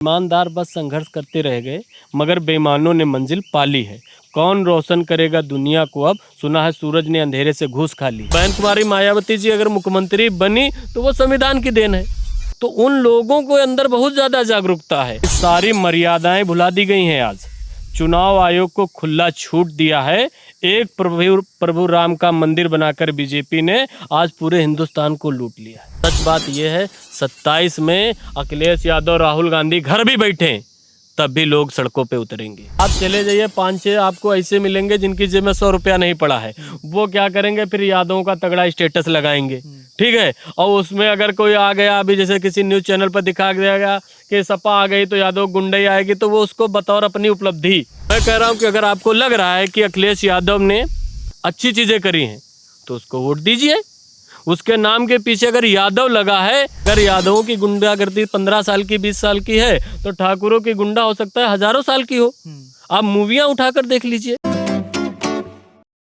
ईमानदार बस संघर्ष करते रह गए, मगर बेईमानों ने मंजिल पाली है। कौन रोशन करेगा दुनिया को अब, सुना है सूरज ने अंधेरे से घूस खा ली। बहन कुमारी मायावती जी अगर मुख्यमंत्री बनी तो वो संविधान की देन है। तो उन लोगों को अंदर बहुत ज्यादा जागरूकता है। सारी मर्यादाएं भुला दी गई हैं। आज चुनाव आयोग को खुला छूट दिया है। एक प्रभु राम का मंदिर बनाकर बीजेपी ने आज पूरे हिंदुस्तान को लूट लिया है। सच बात यह है, 27 में अखिलेश यादव राहुल गांधी घर भी बैठे तब भी लोग सड़कों पे उतरेंगे। आप चले जाइए, 5-6 आपको ऐसे मिलेंगे जिनकी जेब में 100 रुपया नहीं पड़ा है। वो क्या करेंगे, फिर यादवों का तगड़ा स्टेटस लगाएंगे, ठीक है। और उसमें अगर कोई आ गया, अभी जैसे किसी न्यूज़ चैनल पर दिखा गया कि सपा आ गई तो यादव गुंडई आएगी, तो वो उसको बतौर अपनी उपलब्धि। मैं कह रहा हूँ कि अगर आपको लग रहा है कि अखिलेश यादव ने अच्छी चीज़ें करी हैं तो उसको वोट दीजिए। उसके नाम के पीछे अगर यादव लगा है, अगर यादवों की गुंडागर्दी 15 साल की 20 साल की है तो ठाकुरों की गुंडा हो सकता है हजारों साल की हो। आप मूवियां उठाकर देख लीजिए।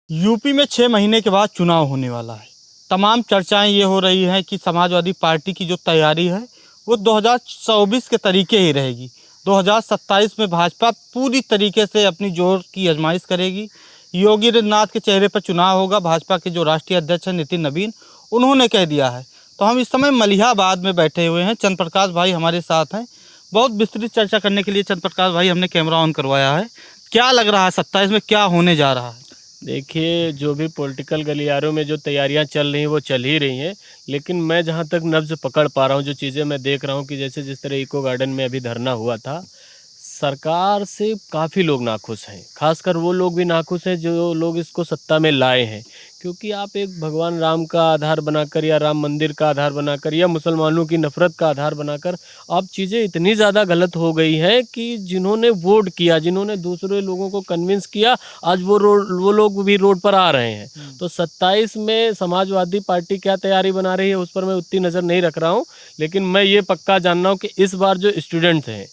यूपी में 6 महीने के बाद चुनाव होने वाला है। तमाम चर्चाएं ये हो रही हैं कि समाजवादी पार्टी की जो तैयारी है वो 2024 के तरीके ही रहेगी। 2027 में भाजपा पूरी तरीके से अपनी जोर की आजमाइश करेगी। योगी आदित्यनाथ के चेहरे पर चुनाव होगा। भाजपा के जो राष्ट्रीय अध्यक्ष हैं नितिन नवीन, उन्होंने कह दिया है। तो हम इस समय मलिहाबाद में बैठे हुए हैं। चंद्र प्रकाश भाई हमारे साथ हैं। बहुत विस्तृत चर्चा करने के लिए चंद्र प्रकाश भाई हमने कैमरा ऑन करवाया है। क्या लग रहा है 27 में क्या होने जा रहा है? देखिए, जो भी पॉलिटिकल गलियारों में जो तैयारियां चल रही हैं वो चल ही रही हैं, लेकिन मैं जहां तक नब्ज पकड़ पा रहा हूं, जो चीज़ें मैं देख रहा हूं कि जैसे जिस तरह इको गार्डन में अभी धरना हुआ था, सरकार से काफ़ी लोग नाखुश हैं। खासकर वो लोग भी नाखुश हैं जो लोग इसको सत्ता में लाए हैं, क्योंकि आप एक भगवान राम का आधार बनाकर या राम मंदिर का आधार बनाकर या मुसलमानों की नफ़रत का आधार बनाकर अब चीज़ें इतनी ज़्यादा गलत हो गई हैं कि जिन्होंने वोट किया, जिन्होंने दूसरे लोगों को कन्विंस किया, आज वो लोग भी रोड पर आ रहे हैं। तो 27 में समाजवादी पार्टी क्या तैयारी बना रही है उस पर मैं उतनी नज़र नहीं रख रहा हूँ, लेकिन मैं ये पक्का जान रहा हूँ कि इस बार जो स्टूडेंट्स हैं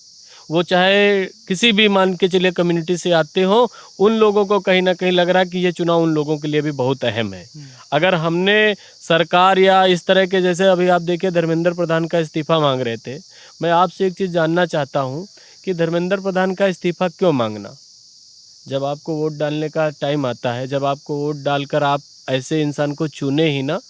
वो चाहे किसी भी मान के चलिए कम्युनिटी से आते हो, उन लोगों को कहीं ना कहीं लग रहा है कि ये चुनाव उन लोगों के लिए भी बहुत अहम है। अगर हमने सरकार या इस तरह के, जैसे अभी आप देखिए धर्मेंद्र प्रधान का इस्तीफा मांग रहे थे, मैं आपसे एक चीज़ जानना चाहता हूँ कि धर्मेंद्र प्रधान का इस्तीफा क्यों मांगना? जब आपको वोट डालने का टाइम आता है, जब आपको वोट डालकर आप ऐसे इंसान को चुने ही ना,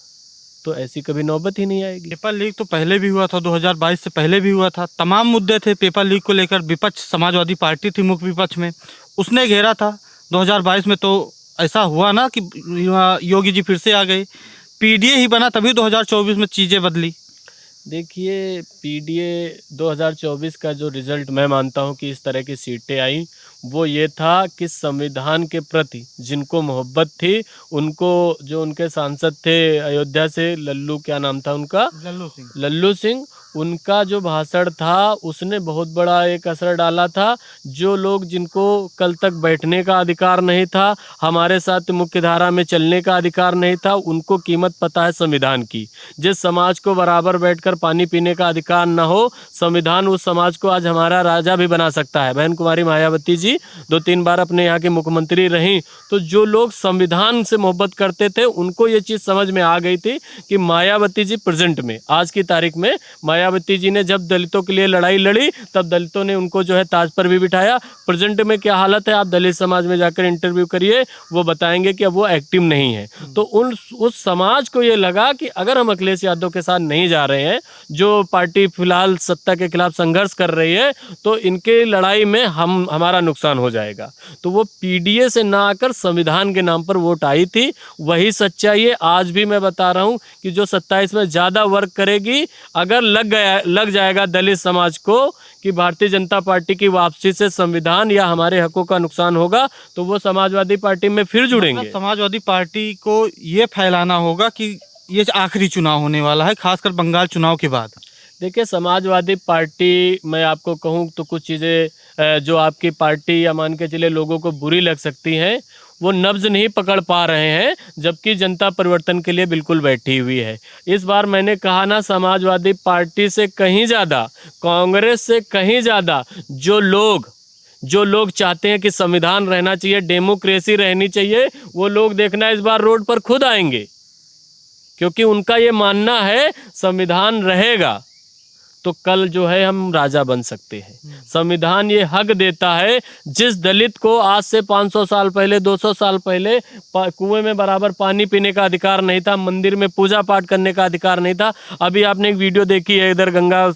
तो ऐसी कभी नौबत ही नहीं आएगी। पेपर लीक तो पहले भी हुआ था, 2022 से पहले भी हुआ था। तमाम मुद्दे थे पेपर लीक को लेकर। विपक्ष समाजवादी पार्टी थी मुख्य विपक्ष में, उसने घेरा था। 2022 में तो ऐसा हुआ ना कि योगी जी फिर से आ गए। पीडीए ही बना तभी 2024 में चीज़ें बदली। देखिए, पीडीए 2024 का जो रिज़ल्ट मैं मानता हूं कि इस तरह की सीटें आई, वो ये था कि संविधान के प्रति जिनको मोहब्बत थी, उनको, जो उनके सांसद थे अयोध्या से, लल्लू क्या नाम था उनका, लल्लू सिंह, उनका जो भाषण था उसने बहुत बड़ा एक असर डाला था। जो लोग, जिनको कल तक बैठने का अधिकार नहीं था, हमारे साथ मुख्य धारा में चलने का अधिकार नहीं था, उनको कीमत पता है संविधान की। जिस समाज को बराबर बैठकर पानी पीने का अधिकार न हो, संविधान उस समाज को आज हमारा राजा भी बना सकता है। बहन कुमारी मायावती जी 2-3 बार अपने यहाँ की मुख्यमंत्री रहीं, तो जो लोग संविधान से मोहब्बत करते थे उनको ये चीज़ समझ में आ गई थी कि मायावती जी प्रेजेंट में, आज की तारीख में, मायावती जी ने जब दलितों के लिए लड़ाई लड़ी तब दलितों ने उनको जो है ताज पर भी बिठाया। प्रेजेंट में क्या हालत है, आप दलित समाज में जाकर इंटरव्यू करिए, वो बताएंगे कि अब वो एक्टिव नहीं है। तो उस समाज को ये लगा कि अगर हम अखिलेश यादव के साथ नहीं जा रहे हैं, जो पार्टी फिलहाल सत्ता के खिलाफ संघर्ष कर रही है, तो इनके लड़ाई में हमारा नुकसान हो जाएगा। तो वो पीडीए से ना आकर संविधान के नाम पर वोट आई थी। वही सच्चाई है। आज भी मैं बता रहा हूँ कि जो 27 में ज़्यादा वर्क करेगी, अगर लग जाएगा दलित समाज को कि भारतीय जनता पार्टी की वापसी से संविधान या हमारे हकों का नुकसान होगा, तो वो समाजवादी पार्टी में फिर जुड़ेंगे। समाजवादी पार्टी को ये फैलाना होगा कि ये आखिरी चुनाव होने वाला है, खासकर बंगाल चुनाव के बाद। देखिए, समाजवादी पार्टी, मैं आपको कहूँ तो कुछ चीज़ें जो आपकी पार्टी या मान के चले लोगों को बुरी लग सकती हैं, वो नब्ज नहीं पकड़ पा रहे हैं, जबकि जनता परिवर्तन के लिए बिल्कुल बैठी हुई है। इस बार मैंने कहा ना, समाजवादी पार्टी से कहीं ज़्यादा, कांग्रेस से कहीं ज़्यादा जो लोग चाहते हैं कि संविधान रहना चाहिए, डेमोक्रेसी रहनी चाहिए, वो लोग देखना इस बार रोड पर खुद आएंगे, क्योंकि उनका ये मानना है संविधान रहेगा तो कल जो है हम राजा बन सकते हैं। संविधान ये हक देता है, जिस दलित को आज से 500 साल पहले, 200 साल पहले कुएं में बराबर पानी पीने का अधिकार नहीं था, मंदिर में पूजा पाठ करने का अधिकार नहीं था। अभी आपने एक वीडियो देखी है, इधर गंगा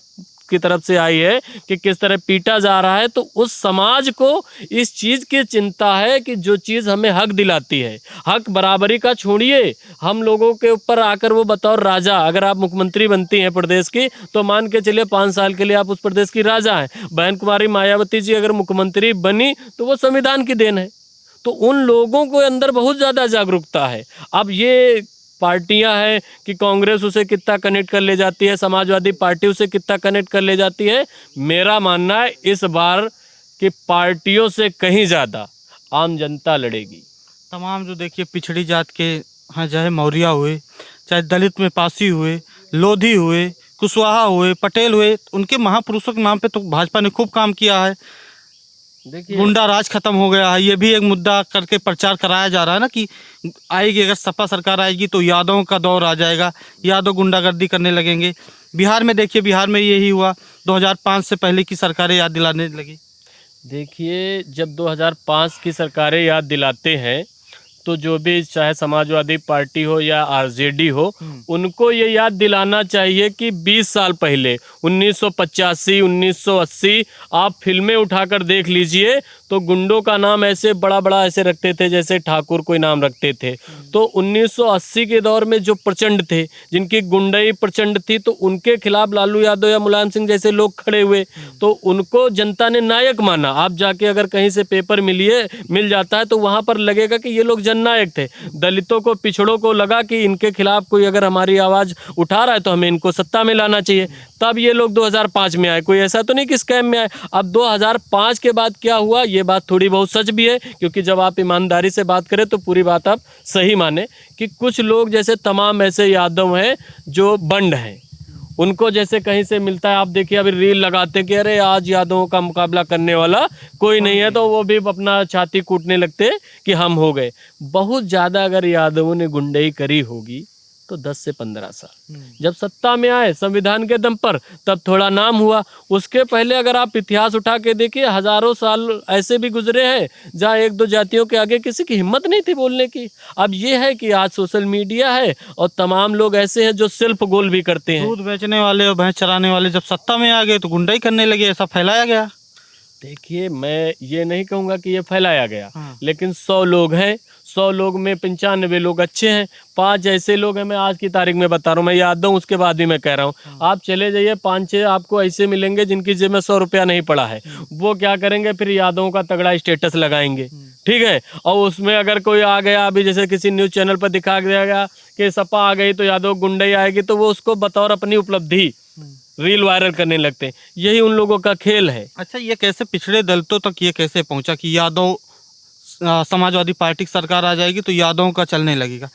की तरफ से आई है कि किस तरह पीटा जा रहा है। तो उस समाज को इस चीज़ की चिंता है कि जो चीज़ हमें हक दिलाती है, हक बराबरी का छोड़िए, हम लोगों के ऊपर आकर वो बतौर राजा, अगर आप मुख्यमंत्री बनती हैं प्रदेश की तो मान के चलिए 5 साल के लिए आप उस प्रदेश की राजा हैं। बहन कुमारी मायावती जी अगर मुख्यमंत्री बनी तो वो संविधान की देन है। तो उन लोगों को अंदर बहुत ज़्यादा जागरूकता है। अब ये पार्टियां हैं कि कांग्रेस उसे कितना कनेक्ट कर ले जाती है, समाजवादी पार्टी उसे कितना कनेक्ट कर ले जाती है। मेरा मानना है इस बार कि पार्टियों से कहीं ज़्यादा आम जनता लड़ेगी। तमाम जो देखिए पिछड़ी जात के हाँ, चाहे मौर्य हुए, चाहे दलित में पासी हुए, लोधी हुए, कुशवाहा हुए, पटेल हुए, उनके महापुरुषों के नाम पे तो भाजपा ने खूब काम किया है। देखिए गुंडा राज खत्म हो गया है, ये भी एक मुद्दा करके प्रचार कराया जा रहा है ना कि आएगी, अगर सपा सरकार आएगी तो यादवों का दौर आ जाएगा, यादव गुंडागर्दी करने लगेंगे। बिहार में देखिए, बिहार में यही हुआ, 2005 से पहले की सरकारें याद दिलाने लगी। देखिए जब 2005 की सरकारें याद दिलाते हैं तो जो भी चाहे समाजवादी पार्टी हो या आरजेडी हो, उनको ये याद दिलाना चाहिए कि 20 साल पहले 1985 1980 आप फिल्में उठाकर देख लीजिए तो गुंडों का नाम ऐसे बड़ा बड़ा ऐसे रखते थे जैसे ठाकुर कोई नाम रखते थे। तो 1980 के दौर में जो प्रचंड थे, जिनकी गुंडई प्रचंड थी, तो उनके खिलाफ लालू यादव या मुलायम सिंह जैसे लोग खड़े हुए, तो उनको जनता ने नायक माना। आप जाके अगर कहीं से पेपर मिल जाता है तो वहाँ पर लगेगा कि ये लोग जननायक थे। दलितों को, पिछड़ों को लगा कि इनके खिलाफ कोई अगर हमारी आवाज़ उठा रहा है तो हमें इनको सत्ता में लाना चाहिए। तब ये लोग 2005 में आए, कोई ऐसा तो नहीं कि स्कैम में आए। अब 2005 के बाद क्या हुआ, ये बात थोड़ी बहुत सच भी है, क्योंकि जब आप ईमानदारी से बात करें तो पूरी बात आप सही माने कि कुछ लोग जैसे तमाम ऐसे यादव हैं जो बंड हैं, उनको जैसे कहीं से मिलता है। आप देखिए अभी रील लगाते कि अरे आज यादवों का मुकाबला करने वाला कोई नहीं है, तो वो भी अपना छाती कूटने लगते कि हम हो गए। बहुत ज़्यादा अगर यादवों ने गुंडई करी होगी तो 10 से 15 साल जब सत्ता में आए संविधान के दम पर, तब थोड़ा नाम हुआ। उसके पहले अगर आप इतिहास उठा के देखिए, हजारों साल ऐसे भी गुजरे हैं जहाँ एक दो जातियों के आगे किसी की हिम्मत नहीं थी बोलने की। अब ये है कि आज सोशल मीडिया है और तमाम लोग ऐसे हैं जो सेल्फ गोल भी करते हैं। दूध बेचने वाले और भैंस चराने वाले जब सत्ता में आ गए तो गुंडाई करने लगे, ऐसा फैलाया गया। देखिए मैं ये नहीं कहूँगा कि ये फैलाया गया, हाँ। लेकिन 100 लोग हैं, 100 लोग में 95 लोग अच्छे हैं, 5 ऐसे लोग हैं। मैं आज की तारीख में बता रहा हूँ, मैं याद दूँ उसके बाद भी मैं कह रहा हूँ। आप चले जाइए, 5-6 आपको ऐसे मिलेंगे जिनकी जेब में 100 रुपया नहीं पड़ा है। वो क्या करेंगे, फिर यादवों का तगड़ा स्टेटस लगाएंगे, ठीक है। और उसमें अगर कोई आ गया, अभी जैसे किसी न्यूज़ चैनल पर दिखा दिया गया कि सपा आ गई तो यादव गुंडई आएगी, तो वो उसको बतौर अपनी उपलब्धि रील वायरल करने लगते हैं। यही उन लोगों का खेल है। अच्छा, ये कैसे पिछड़े दलितों तक ये कैसे पहुंचा कि यादव समाजवादी पार्टी की सरकार आ जाएगी तो यादवों का चलने लगेगा?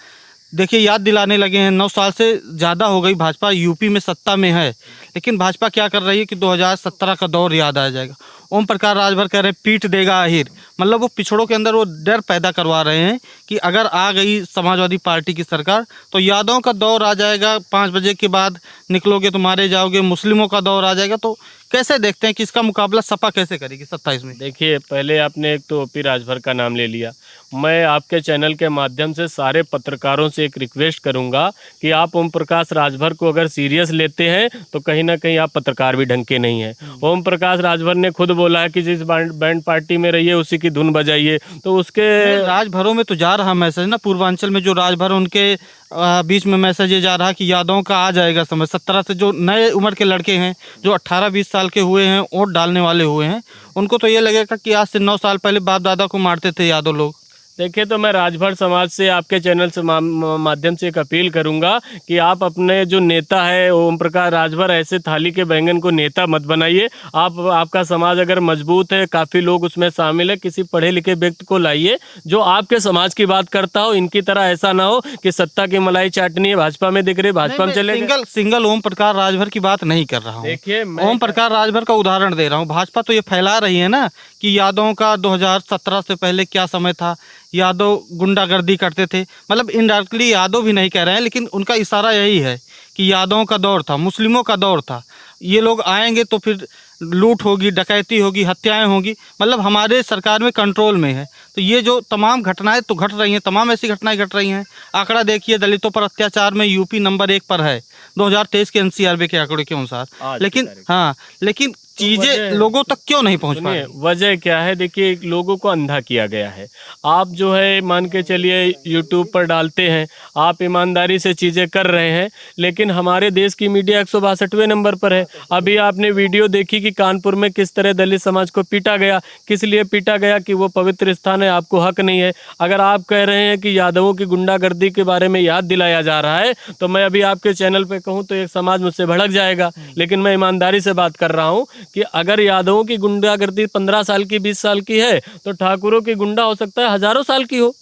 देखिए, याद दिलाने लगे हैं, 9 साल से ज़्यादा हो गई भाजपा यूपी में सत्ता में है, लेकिन भाजपा क्या कर रही है कि 2017 का दौर याद आ जाएगा। ओम प्रकाश राजभर कह रहे हैं पीट देगा आहिर, मतलब वो पिछड़ों के अंदर वो डर पैदा करवा रहे हैं कि अगर आ गई समाजवादी पार्टी की सरकार तो यादवों का दौर आ जाएगा, 5 बजे के बाद निकलोगे तो मारे जाओगे, मुस्लिमों का दौर आ जाएगा। तो कैसे देखते हैं कि इसका मुकाबला सपा कैसे करेगी 27 में? देखिए पहले आपने एक तो ओपी राजभर का नाम ले लिया। मैं आपके चैनल के माध्यम से सारे पत्रकारों से एक रिक्वेस्ट करूंगा कि आप ओम प्रकाश राजभर को अगर सीरियस लेते हैं तो कहीं ना कहीं आप पत्रकार भी ढंग के नहीं हैं। ओम प्रकाश राजभर ने खुद बोला है कि जिस बैंड पार्टी में रहिए उसी की धुन बजाइए, तो उसके राजभरों में तो जा रहा मैसेज ना, पूर्वांचल में जो राजभर उनके बीच में मैसेज ये जा रहा कि यादवों का आ जाएगा समय। 17 से जो नए उम्र के लड़के हैं जो 18-20 साल के हुए हैं, वोट डालने वाले हुए हैं, उनको तो ये लगेगा कि आज से 9 साल पहले बाप दादा को मारते थे यादव लोग। देखिए तो मैं राजभर समाज से आपके चैनल से माध्यम से एक अपील करूंगा कि आप अपने जो नेता है ओम प्रकाश राजभर, ऐसे थाली के बैंगन को नेता मत बनाइए। आपका समाज अगर मजबूत है, काफ़ी लोग उसमें शामिल है, किसी पढ़े लिखे व्यक्ति को लाइए जो आपके समाज की बात करता हो। इनकी तरह ऐसा ना हो कि सत्ता की मलाई चाटनी है, भाजपा में दिख रही, भाजपा में चले। सिंगल ओम प्रकाश राजभर की बात नहीं कर रहा हूँ। देखिए ओम प्रकाश राजभर का उदाहरण दे रहा हूँ। भाजपा तो ये फैला रही है ना कि यादवों का 2017 से पहले क्या समय था, यादव गुंडागर्दी करते थे, मतलब इनडायरेक्टली यादव भी नहीं कह रहे हैं, लेकिन उनका इशारा यही है कि यादवों का दौर था, मुस्लिमों का दौर था। ये लोग आएंगे तो फिर लूट होगी, डकैती होगी, हत्याएं होंगी, मतलब हमारे सरकार में कंट्रोल में है। तो ये जो तमाम घटनाएं तो घट रही हैं, तमाम ऐसी घटनाएं घट रही हैं। आंकड़ा देखिए, दलितों पर अत्याचार में यूपी नंबर 1 पर है 2023 के एनसीआरबी के आंकड़े के अनुसार। लेकिन हाँ, लेकिन चीजें लोगों तक क्यों नहीं पहुंच पा रही? वजह क्या है? देखिए, लोगों को अंधा किया गया है। आप जो है मान के चलिए यूट्यूब पर डालते हैं, आप ईमानदारी से चीज़ें कर रहे हैं, लेकिन हमारे देश की मीडिया 162वें नंबर पर है। अभी आपने वीडियो देखी कि कानपुर में किस तरह दलित समाज को पीटा गया। किस लिए पीटा गया? कि वो पवित्र स्थान है, आपको हक नहीं है। अगर आप कह रहे हैं कि यादवों की गुंडागर्दी के बारे में याद दिलाया जा रहा है, तो मैं अभी आपके चैनल पर कहूँ तो एक समाज मुझसे भड़क जाएगा। लेकिन मैं ईमानदारी से बात कर रहा हूँ कि अगर यादवों की गुंडागर्दी 15 साल की, 20 साल की है, तो ठाकुरों की गुंडा हो सकता है हजारों साल की हो।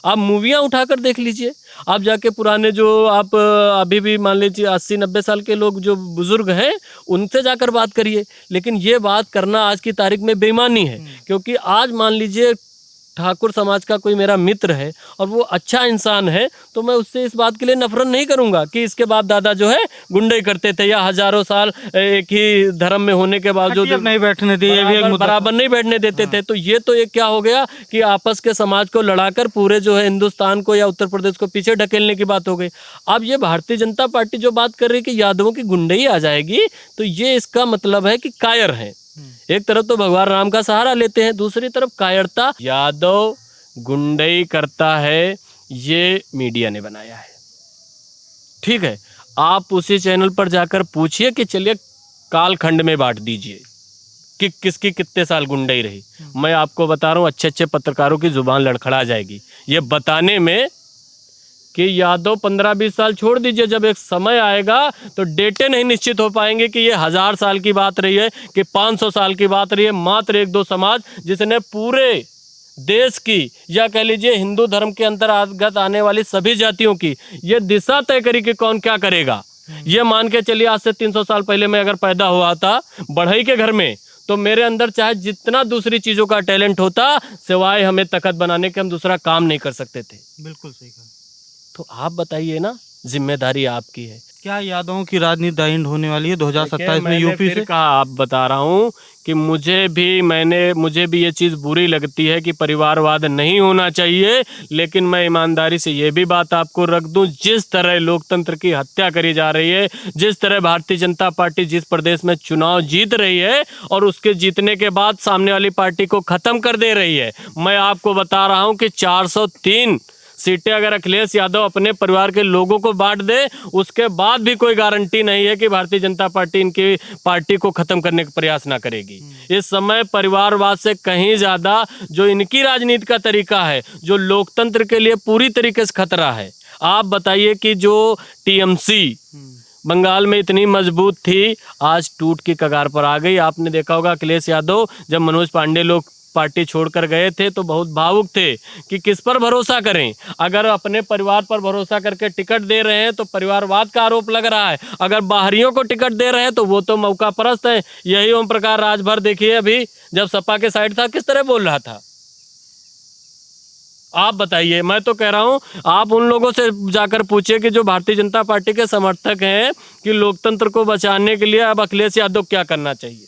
आप मूवियां उठाकर देख लीजिए। आप जाके पुराने जो आप अभी भी मान लीजिए 80-90 साल के लोग जो बुजुर्ग हैं, उनसे जाकर बात करिए। लेकिन ये बात करना आज की तारीख में बेईमानी है, क्योंकि आज मान लीजिए ठाकुर समाज का कोई मेरा मित्र है और वो अच्छा इंसान है, तो मैं उससे इस बात के लिए नफरत नहीं करूंगा कि इसके बाप दादा जो है गुंडे करते थे, या हजारों साल एक ही धर्म में होने के बावजूद नहीं बैठने दिए, बराबर नहीं बैठने देते थे। तो ये तो एक क्या हो गया कि आपस के समाज को लड़ाकर पूरे जो है हिंदुस्तान को या उत्तर प्रदेश को पीछे ढकेलने की बात हो गई। अब ये भारतीय जनता पार्टी जो बात कर रही है कि यादवों की गुंडई आ जाएगी, तो ये इसका मतलब है कि कायर है। एक तरफ तो भगवान राम का सहारा लेते हैं, दूसरी तरफ कायरता। यादव गुंडई करता है, ये मीडिया ने बनाया है, ठीक है। आप उसी चैनल पर जाकर पूछिए कि चलिए कालखंड में बांट दीजिए कि किसकी कितने साल गुंडई रही। मैं आपको बता रहा हूँ, अच्छे अच्छे पत्रकारों की जुबान लड़खड़ा जाएगी ये बताने में कि यादव 15-20 साल छोड़ दीजिए, जब एक समय आएगा तो डेटे नहीं निश्चित हो पाएंगे कि ये 1000 साल की बात रही है कि 500 साल की बात रही है। मात्र 1-2 समाज जिसने पूरे देश की, या कह लीजिए हिंदू धर्म के अंतर्गत आने वाली सभी जातियों की ये दिशा तय करी कि कौन क्या करेगा। ये मान के चलिए आज से 300 साल पहले मैं अगर पैदा हुआ था बढ़ई के घर में, तो मेरे अंदर चाहे जितना दूसरी चीज़ों का टैलेंट होता, सिवाय हमें तखत बनाने के हम दूसरा काम नहीं कर सकते थे। बिल्कुल सही कहा। तो आप बताइए ना, जिम्मेदारी आपकी है। क्या यादवों की राजनीति द एंड होने वाली है 2027 में यूपी से? कहा, आप बता रहा हूँ कि मुझे भी ये चीज़ बुरी लगती है कि परिवारवाद नहीं होना चाहिए, लेकिन मैं ईमानदारी से ये भी बात आपको रख दूं, जिस तरह लोकतंत्र की हत्या करी जा रही है, जिस तरह भारतीय जनता पार्टी जिस प्रदेश में चुनाव जीत रही है और उसके जीतने के बाद सामने वाली पार्टी को ख़त्म कर दे रही है। मैं आपको बता रहा हूँ कि 403 सीटें अगर अखिलेश यादव अपने परिवार के लोगों को बांट दे, उसके बाद भी कोई गारंटी नहीं है कि भारतीय जनता पार्टी इनकी पार्टी को खत्म करने का प्रयास ना करेगी। इस समय परिवारवाद से कहीं ज़्यादा जो इनकी राजनीति का तरीका है, जो लोकतंत्र के लिए पूरी तरीके से खतरा है। आप बताइए कि जो टीएमसी बंगाल में इतनी मजबूत थी, आज टूट की कगार पर आ गई। आपने देखा होगा अखिलेश यादव जब मनोज पांडे लोग पार्टी छोड़कर गए थे तो बहुत भावुक थे कि किस पर भरोसा करें। अगर अपने परिवार पर भरोसा करके टिकट दे रहे हैं तो परिवारवाद का आरोप लग रहा है, अगर बाहरियों को टिकट दे रहे हैं तो वो तो मौका परस्त है। यही ओम प्रकाश राजभर देखिए, अभी जब सपा के साइड था किस तरह बोल रहा था। आप बताइए, मैं तो कह रहा हूं आप उन लोगों से जाकर पूछिए कि जो भारतीय जनता पार्टी के समर्थक हैं कि लोकतंत्र को बचाने के लिए अब अखिलेश यादव क्या करना चाहिए।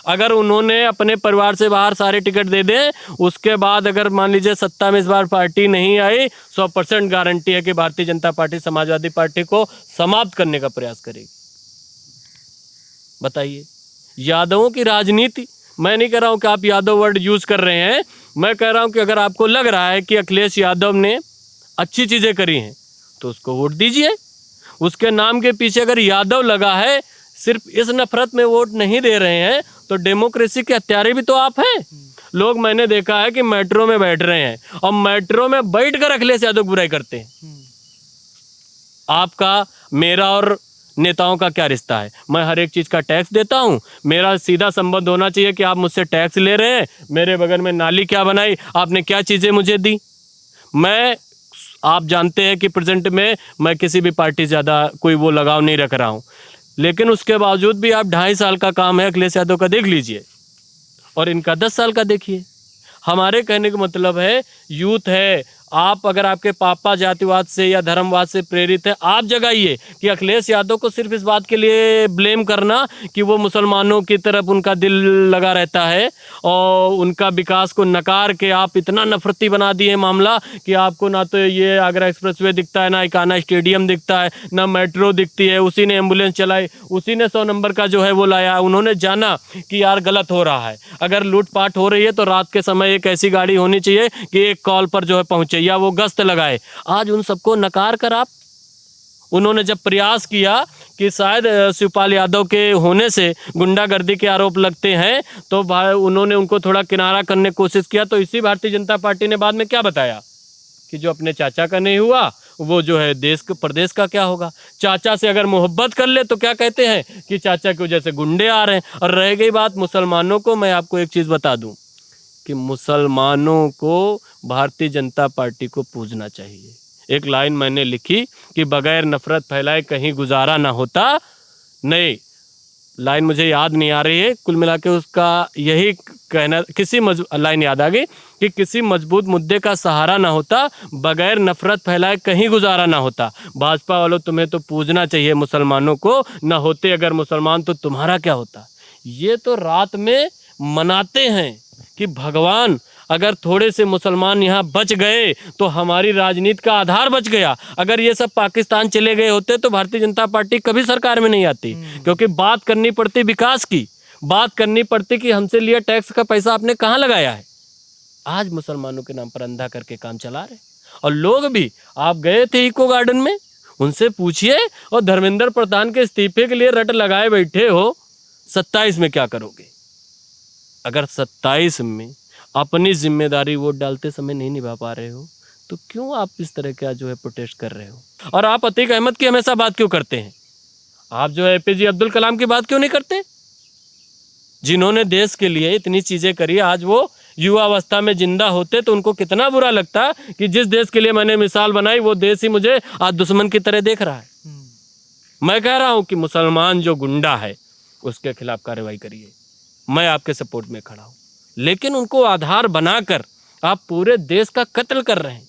अगर उन्होंने अपने परिवार से बाहर सारे टिकट दे दें, उसके बाद अगर मान लीजिए सत्ता में इस बार पार्टी नहीं आई, 100% गारंटी है कि भारतीय जनता पार्टी समाजवादी पार्टी को समाप्त करने का प्रयास करेगी। बताइए, यादवों की राजनीति, मैं नहीं कह रहा हूं कि आप यादव वर्ड यूज कर रहे हैं, मैं कह रहा हूं कि अगर आपको लग रहा है कि अखिलेश यादव ने अच्छी चीजें करी हैं तो उसको वोट दीजिए। उसके नाम के पीछे अगर यादव लगा है, सिर्फ इस नफरत में वोट नहीं दे रहे हैं, तो डेमोक्रेसी के हत्यारे भी तो आप हैं। लोग, मैंने देखा है कि मेट्रो में बैठ रहे हैं और मेट्रो में बैठकर अखिलेश यादव बुराई करते हैं। आपका, मेरा और नेताओं का क्या रिश्ता है? मैं हर एक चीज़ का टैक्स देता हूं, मेरा सीधा संबंध होना चाहिए कि आप मुझसे टैक्स ले रहे हैं, मेरे बगल में नाली क्या बनाई, आपने क्या चीज़ें मुझे दी। आप जानते हैं कि प्रेजेंट में मैं किसी भी पार्टी से ज़्यादा कोई वो लगाव नहीं रख रहा हूँ, लेकिन उसके बावजूद भी आप 2.5 साल का काम है अखिलेश यादव का देख लीजिए और इनका 10 साल का देखिए। हमारे कहने का मतलब है यूथ है, आप अगर आपके पापा जातिवाद से या धर्मवाद से प्रेरित है, आप जगाइए कि अखिलेश यादव को सिर्फ इस बात के लिए ब्लेम करना कि वो मुसलमानों की तरफ उनका दिल लगा रहता है और उनका विकास को नकार के आप इतना नफरती बना दिए मामला कि आपको ना तो ये आगरा एक्सप्रेसवे दिखता है, ना इकाना स्टेडियम दिखता है, ना मेट्रो दिखती है। उसी ने एम्बुलेंस चलाई, उसी ने 100 नंबर का जो है वो लाया। उन्होंने जाना कि यार गलत हो रहा है, अगर लूटपाट हो रही है तो रात के समय एक ऐसी गाड़ी होनी चाहिए कि एक कॉल पर जो है पहुंचे या वो गश्त लगाए। आज उन सबको नकार कर आप, उन्होंने जब प्रयास किया कि शायद शिवपाल यादव के होने से गुंडागर्दी के आरोप लगते हैं तो उन्होंने उनको थोड़ा किनारा करने की कोशिश किया, तो इसी भारतीय जनता पार्टी ने बाद में क्या बताया कि जो अपने चाचा का नहीं हुआ वो जो है देश प्रदेश का क्या होगा। चाचा से अगर मोहब्बत कर ले तो क्या कहते हैं कि चाचा की वजह से गुंडे आ रहे हैं। और रह गई बात मुसलमानों को, मैं आपको एक चीज़ बता दूं कि मुसलमानों को भारतीय जनता पार्टी को पूजना चाहिए। एक लाइन मैंने लिखी कि बगैर नफरत फैलाए कहीं गुजारा ना होता। नहीं, लाइन मुझे याद नहीं आ रही है, कुल मिला के उसका यही कहना, लाइन याद आ गई कि किसी मजबूत मुद्दे का सहारा ना होता, बगैर नफरत फैलाए कहीं गुजारा ना होता। भाजपा वालों, तुम्हें तो पूजना चाहिए मुसलमानों को, ना होते अगर मुसलमान तो तुम्हारा क्या होता। ये तो रात में मनाते हैं कि भगवान अगर थोड़े से मुसलमान यहाँ बच गए तो हमारी राजनीति का आधार बच गया। अगर ये सब पाकिस्तान चले गए होते तो भारतीय जनता पार्टी कभी सरकार में नहीं आती, क्योंकि बात करनी पड़ती विकास की, बात करनी पड़ती कि हमसे लिया टैक्स का पैसा आपने कहाँ लगाया है। आज मुसलमानों के नाम पर अंधा करके काम चला रहे। और लोग भी, आप गए थे इको गार्डन में, उनसे पूछिए, और धर्मेंद्र प्रधान के इस्तीफे के लिए रट लगाए बैठे हो। 27 में क्या करोगे? अगर 27 में अपनी जिम्मेदारी वोट डालते समय नहीं निभा पा रहे हो तो क्यों आप इस तरह का जो है प्रोटेस्ट कर रहे हो? और आप अतीक अहमद की हमेशा बात क्यों करते हैं? आप जो है एपीजे अब्दुल कलाम की बात क्यों नहीं करते, जिन्होंने देश के लिए इतनी चीजें करी? आज वो युवा अवस्था में जिंदा होते तो उनको कितना बुरा लगता कि जिस देश के लिए मैंने मिसाल बनाई वो देश ही मुझे आज दुश्मन की तरह देख रहा है। मैं कह रहा हूं कि मुसलमान जो गुंडा है उसके खिलाफ कार्रवाई करिए, मैं आपके सपोर्ट में खड़ा हूं, लेकिन उनको आधार बनाकर आप पूरे देश का कत्ल कर रहे हैं।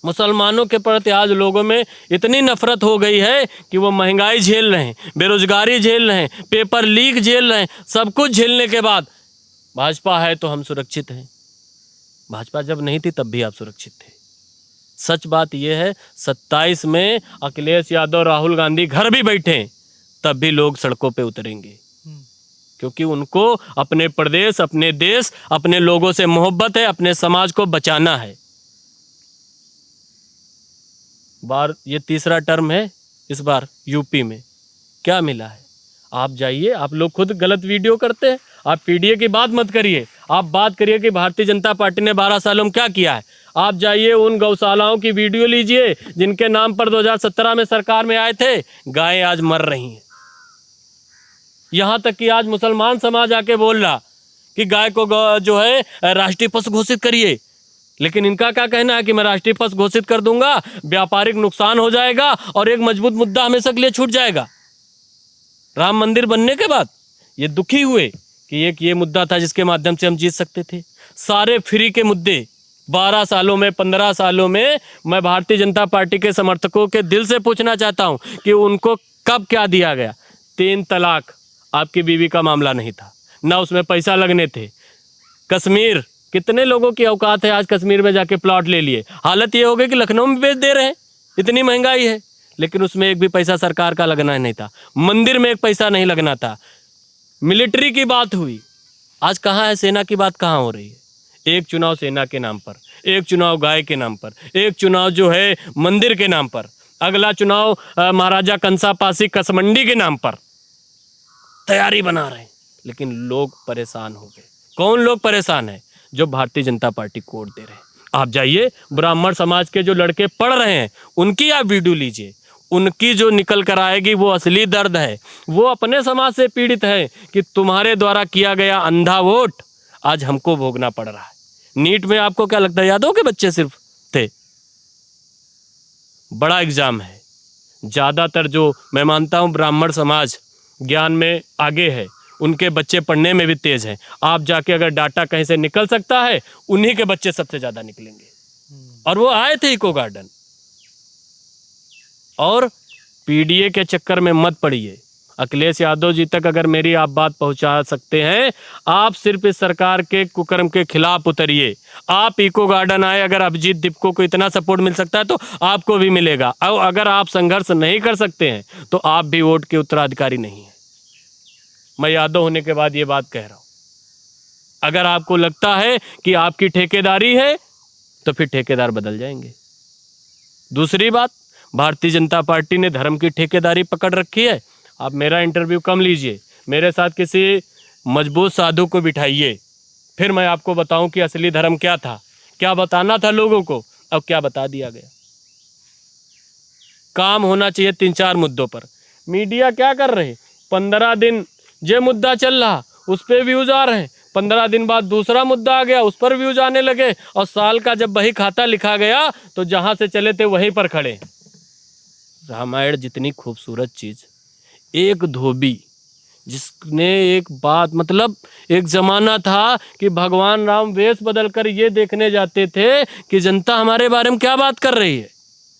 मुसलमानों के प्रति आज लोगों में इतनी नफरत हो गई है कि वो महंगाई झेल रहे हैं, बेरोजगारी झेल रहे हैं, पेपर लीक झेल रहे हैं। सब कुछ झेलने के बाद भाजपा है तो हम सुरक्षित हैं। भाजपा जब नहीं थी तब भी आप सुरक्षित थे। सच बात यह है, 27 में अखिलेश यादव, राहुल गांधी घर भी बैठे तब भी लोग सड़कों पे उतरेंगे, क्योंकि उनको अपने प्रदेश, अपने देश, अपने लोगों से मोहब्बत है, अपने समाज को बचाना है। ये तीसरा टर्म है इस बार यूपी में। क्या मिला है? आप जाइए, आप लोग खुद गलत वीडियो करते हैं। आप पीडीए की बात मत करिए, आप बात करिए कि भारतीय जनता पार्टी ने 12 सालों में क्या किया है। आप जाइए उन गौशालाओं की वीडियो लीजिए जिनके नाम पर 2017 में सरकार में आए थे। गायें आज मर रही हैं। यहाँ तक कि आज मुसलमान समाज आके बोल रहा कि गाय को जो है राष्ट्रीय पशु घोषित करिए, लेकिन इनका क्या कहना है कि मैं राष्ट्रीय पशु घोषित कर दूंगा, व्यापारिक नुकसान हो जाएगा और एक मजबूत मुद्दा हमेशा के लिए छूट जाएगा। राम मंदिर बनने के बाद ये दुखी हुए कि एक ये मुद्दा था जिसके माध्यम से हम जीत सकते थे। सारे फ्री के मुद्दे 12 सालों में, 15 सालों में, मैं भारतीय जनता पार्टी के समर्थकों के दिल से पूछना चाहता हूं कि उनको कब क्या दिया गया? 3 तलाक आपकी बीवी का मामला नहीं था, ना उसमें पैसा लगने थे। कश्मीर, कितने लोगों की औकात है आज कश्मीर में जाके प्लॉट ले लिए? हालत ये हो गई कि लखनऊ में बेच दे रहे हैं, इतनी महंगाई है, लेकिन उसमें एक भी पैसा सरकार का लगना नहीं था। मंदिर में एक पैसा नहीं लगना था। मिलिट्री की बात हुई, आज कहाँ है सेना की बात, कहाँ हो रही है? एक चुनाव सेना के नाम पर, एक चुनाव गाय के नाम पर, एक चुनाव जो है मंदिर के नाम पर, अगला चुनाव महाराजा कंसा पासी कसमंडी के नाम पर तैयारी बना रहे हैं। लेकिन लोग परेशान हो गए। कौन लोग परेशान है? जो भारतीय जनता पार्टी को वोट दे रहे हैं। आप जाइए, ब्राह्मण समाज के जो लड़के पढ़ रहे हैं उनकी आप वीडियो लीजिए, उनकी जो निकल कर आएगी वो असली दर्द है। वो अपने समाज से पीड़ित है कि तुम्हारे द्वारा किया गया अंधा वोट आज हमको भोगना पड़ रहा है। नीट में आपको क्या लगता है, यादव के बच्चे सिर्फ थे? बड़ा एग्जाम है। ज़्यादातर जो मैं मानता हूँ ब्राह्मण समाज ज्ञान में आगे है, उनके बच्चे पढ़ने में भी तेज हैं। आप जाके अगर डाटा कहीं से निकल सकता है, उन्हीं के बच्चे सबसे ज़्यादा निकलेंगे। और वो आए थे इको गार्डन। और पीडीए के चक्कर में मत पड़िए। अखिलेश यादव जी तक अगर मेरी आप बात पहुंचा सकते हैं, आप सिर्फ इस सरकार के कुकर्म के खिलाफ उतरिए। आप इको गार्डन आए, अगर अभिजीत दीपको को इतना सपोर्ट मिल सकता है तो आपको भी मिलेगा। और अगर आप संघर्ष नहीं कर सकते हैं तो आप भी वोट के उत्तराधिकारी नहीं हैं। मैं यादव होने के बाद ये बात कह रहा हूं। अगर आपको लगता है कि आपकी ठेकेदारी है तो फिर ठेकेदार बदल जाएंगे। दूसरी बात, भारतीय जनता पार्टी ने धर्म की ठेकेदारी पकड़ रखी है। आप मेरा इंटरव्यू कम लीजिए, मेरे साथ किसी मजबूत साधु को बिठाइए, फिर मैं आपको बताऊं कि असली धर्म क्या था, क्या बताना था लोगों को, अब क्या बता दिया गया। काम होना चाहिए 3-4 मुद्दों पर। मीडिया क्या कर रहे, 15 दिन ये मुद्दा चल रहा, उस पर व्यूज आ रहे हैं, 15 दिन बाद दूसरा मुद्दा आ गया, उस पर व्यूज आने लगे, और साल का जब बही खाता लिखा गया तो जहां से चले थे वहीं पर खड़े। रामायण जितनी खूबसूरत चीज, एक धोबी जिसने एक बात, मतलब एक जमाना था कि भगवान राम वेश बदलकर ये देखने जाते थे कि जनता हमारे बारे में क्या बात कर रही है।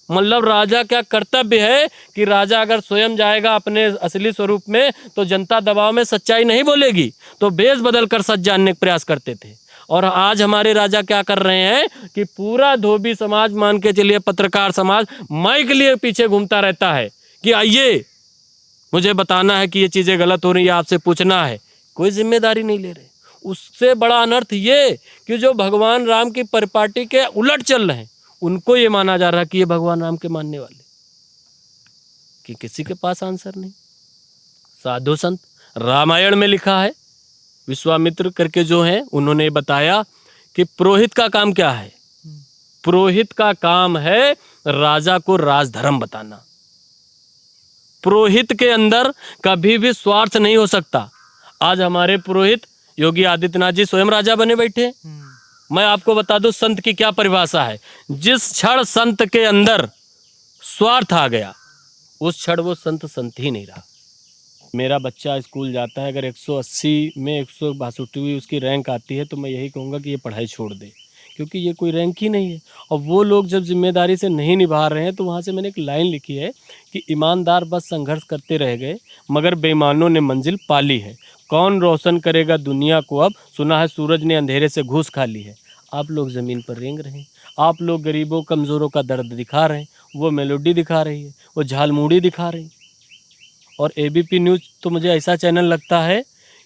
मतलब राजा क्या कर्तव्य है कि राजा अगर स्वयं जाएगा अपने असली स्वरूप में तो जनता दबाव में सच्चाई नहीं बोलेगी, तो वेश बदलकर सच जानने का प्रयास करते थे। और आज हमारे राजा क्या कर रहे हैं कि पूरा धोबी समाज, मान के चलिए पत्रकार समाज, माइक लिए पीछे घूमता रहता है कि आइए मुझे बताना है कि ये चीज़ें गलत हो रही है, आपसे पूछना है। कोई जिम्मेदारी नहीं ले रहे। उससे बड़ा अनर्थ ये कि जो भगवान राम की परिपाटी के उलट चल रहे हैं, उनको ये माना जा रहा है कि ये भगवान राम के मानने वाले, कि किसी के पास आंसर नहीं। साधु संत, रामायण में लिखा है, विश्वामित्र करके जो हैं उन्होंने बताया कि पुरोहित का काम क्या है। पुरोहित का काम है राजा को राजधर्म बताना। पुरोहित के अंदर कभी भी स्वार्थ नहीं हो सकता। आज हमारे पुरोहित योगी आदित्यनाथ जी स्वयं राजा बने बैठे। मैं आपको बता दूं संत की क्या परिभाषा है। जिस क्षण संत के अंदर स्वार्थ आ गया, उस क्षण वो संत ही नहीं रहा। मेरा बच्चा स्कूल जाता है, अगर 180 में 162 उसकी रैंक आती है तो मैं यही कहूँगा कि ये पढ़ाई छोड़ दे, क्योंकि ये कोई रैंक ही नहीं है। और वो लोग जब जिम्मेदारी से नहीं निभा रहे हैं तो वहाँ से मैंने एक लाइन लिखी है कि ईमानदार बस संघर्ष करते रह गए मगर बेईमानों ने मंजिल पाली है। कौन रोशन करेगा दुनिया को अब, सुना है सूरज ने अंधेरे से घूस खा ली है। आप लोग ज़मीन पर रेंग रहे हैं, आप लोग गरीबों कमज़ोरों का दर्द दिखा रहे हैं, वो मेलोडी दिखा रही है, वो झालमुड़ी दिखा रही। और एबीपी न्यूज़ तो मुझे ऐसा चैनल लगता है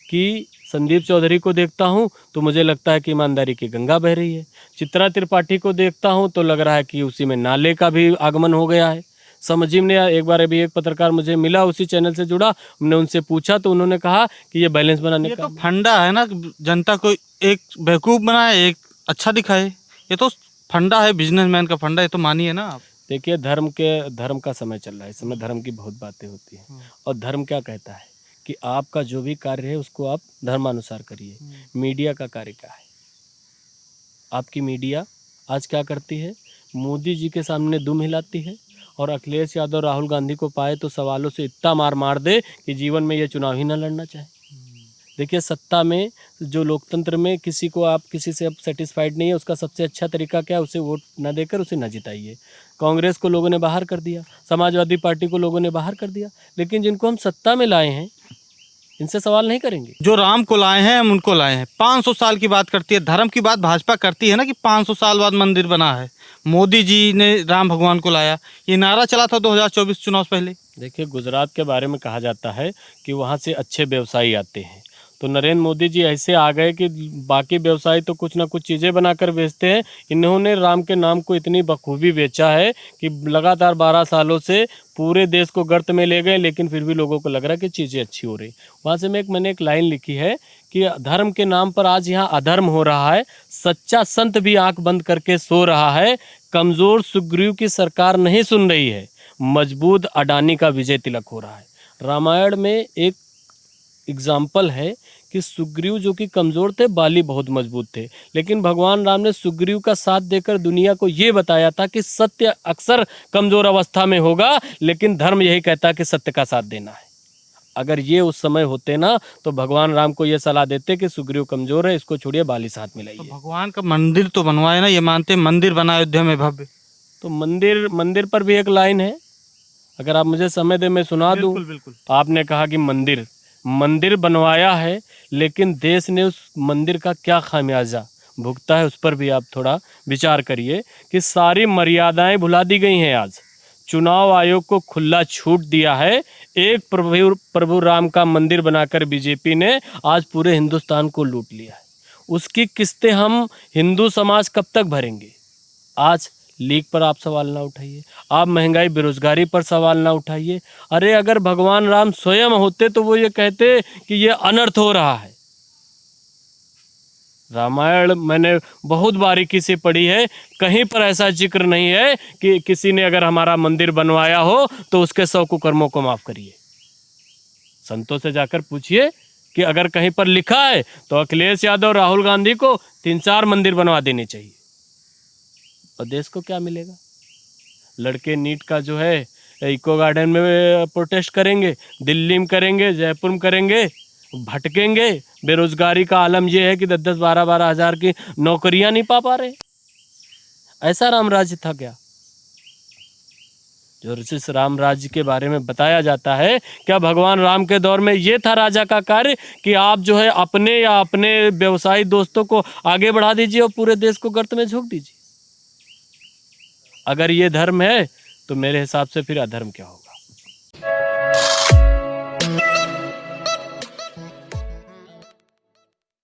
कि संदीप चौधरी को देखता हूँ तो मुझे लगता है कि ईमानदारी की गंगा बह रही है। चित्रा त्रिपाठी को देखता हूँ तो लग रहा है कि उसी में नाले का भी आगमन हो गया है। समझिम ने एक बार अभी एक पत्रकार मुझे मिला, उसी चैनल से जुड़ा, हमने उनसे पूछा तो उन्होंने कहा कि ये बैलेंस बनाने ये का तो फंडा है ना, जनता को एक बेवकूफ़ बनाए, एक अच्छा दिखाए। ये तो फंडा है, बिजनेसमैन का फंडा। ये तो मानिए ना आप। देखिए, धर्म का समय चल रहा है, इस समय धर्म की बहुत बातें होती हैं। और धर्म क्या कहता है कि आपका जो भी कार्य है उसको आप धर्मानुसार करिए। मीडिया का कार्य क्या है? आपकी मीडिया आज क्या करती है? मोदी जी के सामने दुम हिलाती है और अखिलेश यादव राहुल गांधी को पाए तो सवालों से इतना मार दे कि जीवन में ये चुनाव ही ना लड़ना चाहे। देखिए, सत्ता में जो लोकतंत्र में किसी को आप किसी से अब सेटिस्फाइड नहीं है, उसका सबसे अच्छा तरीका क्या है? उसे वोट ना देकर उसे ना जिताइए। कांग्रेस को लोगों ने बाहर कर दिया, समाजवादी पार्टी को लोगों ने बाहर कर दिया, लेकिन जिनको हम सत्ता में लाए हैं इनसे सवाल नहीं करेंगे। जो राम को लाए हैं हम उनको लाए हैं। 500 साल की बात करती है, धर्म की बात भाजपा करती है ना कि 500 साल बाद मंदिर बना है। मोदी जी ने राम भगवान को लाया, ये नारा चला था 2024 चुनाव से पहले। देखिए, गुजरात के बारे में कहा जाता है कि वहाँ से अच्छे व्यवसायी आते हैं, तो नरेंद्र मोदी जी ऐसे आ गए कि बाकी व्यवसायी तो कुछ ना कुछ चीज़ें बनाकर बेचते हैं, इन्होंने राम के नाम को इतनी बखूबी बेचा है कि लगातार 12 सालों से पूरे देश को गर्त में ले गए, लेकिन फिर भी लोगों को लग रहा है कि चीज़ें अच्छी हो रही। वहाँ से मैंने एक लाइन लिखी है कि धर्म के नाम पर आज यहाँ अधर्म हो रहा है, सच्चा संत भी आंख बंद करके सो रहा है, कमज़ोर सुग्रीव की सरकार नहीं सुन रही है, मजबूत अडानी का विजय तिलक हो रहा है। रामायण में एक एग्जाम्पल है कि सुग्रीव जो कि कमज़ोर थे, बाली बहुत मजबूत थे, लेकिन भगवान राम ने सुग्रीव का साथ देकर दुनिया को ये बताया था कि सत्य अक्सर कमज़ोर अवस्था में होगा, लेकिन धर्म यही कहता है कि सत्य का साथ देना है। अगर ये उस समय होते ना तो भगवान राम को ये सलाह देते कि सुग्रीव कमजोर है, इसको छोड़िए, बाली साथ तो मिलाइए। भगवान का मंदिर तो बनवाए ना, ये मानते हैं मंदिर बना अयोध्या में भव्य। तो मंदिर मंदिर पर भी एक लाइन है, अगर आप मुझे समय दे मैं सुना दूं। बिल्कुल बिल्कुल। आपने कहा कि मंदिर मंदिर बनवाया है, लेकिन देश ने उस मंदिर का क्या खामियाजा भुगता है, उस पर भी आप थोड़ा विचार करिए कि सारी मर्यादाएं भुला दी गई हैं। आज चुनाव आयोग को खुला छूट दिया है। एक प्रभु राम का मंदिर बनाकर बीजेपी ने आज पूरे हिंदुस्तान को लूट लिया है। उसकी किस्तें हम हिंदू समाज कब तक भरेंगे? आज लीग पर आप सवाल ना उठाइए, आप महंगाई बेरोजगारी पर सवाल ना उठाइए। अरे अगर भगवान राम स्वयं होते तो वो ये कहते कि ये अनर्थ हो रहा है। रामायण मैंने बहुत बारीकी से पढ़ी है, कहीं पर ऐसा जिक्र नहीं है कि किसी ने अगर हमारा मंदिर बनवाया हो तो उसके 100 कुकर्मों को माफ करिए। संतों से जाकर पूछिए कि अगर कहीं पर लिखा है तो अखिलेश यादव, राहुल गांधी को 3-4 मंदिर बनवा देने चाहिए। और देश को क्या मिलेगा? लड़के नीट का जो है इको गार्डन में प्रोटेस्ट करेंगे, दिल्ली में करेंगे, जयपुर में करेंगे, भटकेंगे। बेरोजगारी का आलम यह है कि 10-10, 12-12 हज़ार की नौकरियां नहीं पा रहे। ऐसा राम राज्य था क्या? जो जिस राम राज्य के बारे में बताया जाता है, क्या भगवान राम के दौर में ये था राजा का कार्य कि आप जो है अपने या अपने व्यवसायी दोस्तों को आगे बढ़ा दीजिए और पूरे देश को गर्त में झोंक दीजिए? अगर ये धर्म है तो मेरे हिसाब से फिर अधर्म क्या होगा?